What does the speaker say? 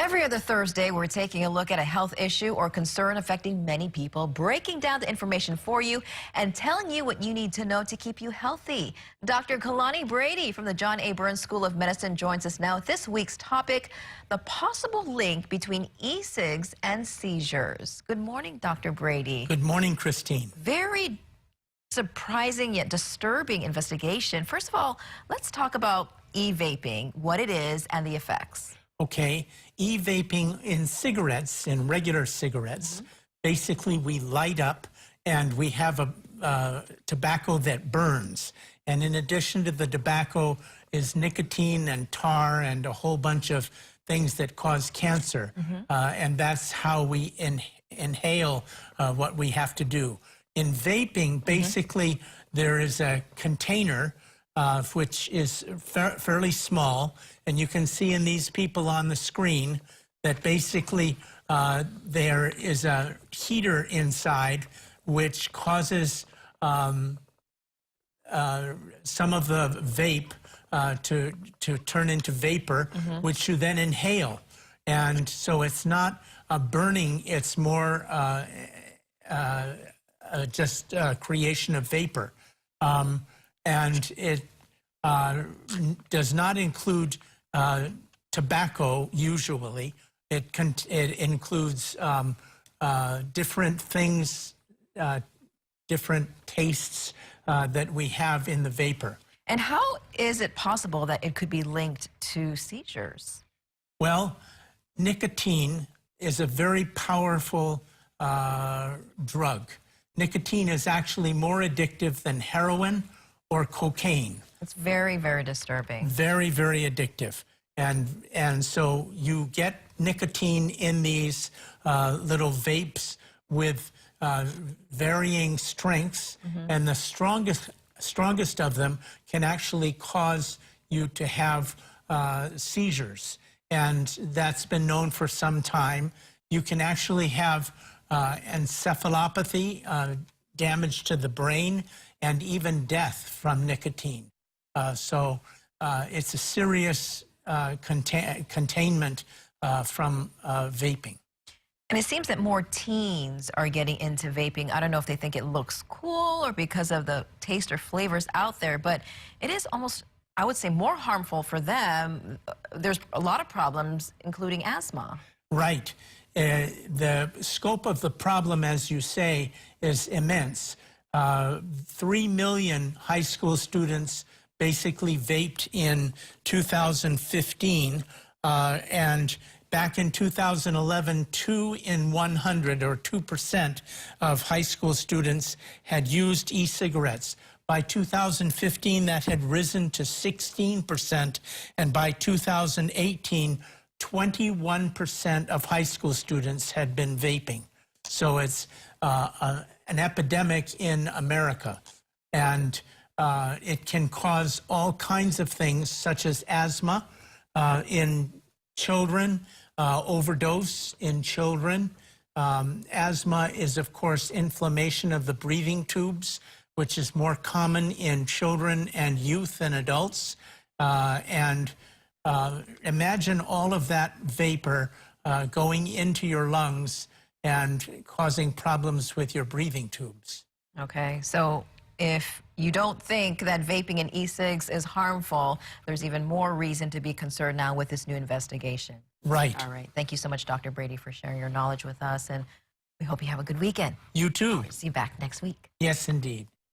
Every other Thursday, we're taking a look at a health issue or concern affecting many people, breaking down the information for you and telling you what you need to know to keep you healthy. Dr. Kalani Brady from the John A. Burns School of Medicine joins us now with this week's topic, the possible link between e-cigs and seizures. Good morning, Dr. Brady. Good morning, Christine. Very surprising yet disturbing investigation. First of all, let's talk about e-vaping, what it is and the effects. Okay, e-vaping in cigarettes, in regular cigarettes, basically we light up and we have a tobacco that burns. And in addition to the tobacco is nicotine and tar and a whole bunch of things that cause cancer. And that's how we inhale what we have to do. In vaping, basically there is a container which is fairly small, and you can see in these people on the screen that basically there is a heater inside which causes some of the vape to turn into vapor, which you then inhale. And so it's not a burning, it's more just creation of vapor. And it does not include tobacco usually. It includes different things, different tastes that we have in the vapor. And how is it possible that it could be linked to seizures? Well, nicotine is a very powerful drug. Nicotine is actually more addictive than heroin or cocaine. It's very, very disturbing. Very, very addictive. And so you get nicotine in these little vapes with varying strengths, and the strongest of them can actually cause you to have seizures. And that's been known for some time. You can actually have encephalopathy, damage to the brain, and even death from nicotine. So it's a serious containment from vaping. And it seems that more teens are getting into vaping. I don't know if they think it looks cool or because of the taste or flavors out there, but it is almost, I would say, more harmful for them. There's a lot of problems, including asthma. Right. The scope of the problem, as you say, is immense. 3 million high school students basically vaped in 2015, and back in 2011, 2 in 100, or 2% of high school students had used e-cigarettes. By 2015, that had risen to 16%, and by 2018, 21% of high school students had been vaping. So it's an epidemic in America, and it can cause all kinds of things, such as asthma in children, overdose in children. Asthma is, of course, inflammation of the breathing tubes, which is more common in children and youth and adults. Imagine all of that vapor going into your lungs and causing problems with your breathing tubes. Okay, so if you don't think that vaping and e-cigs is harmful, there's even more reason to be concerned now with this new investigation. Right. All right. Thank you so much, Dr. Brady, for sharing your knowledge with us, and we hope you have a good weekend. You too. See you back next week. Yes, indeed.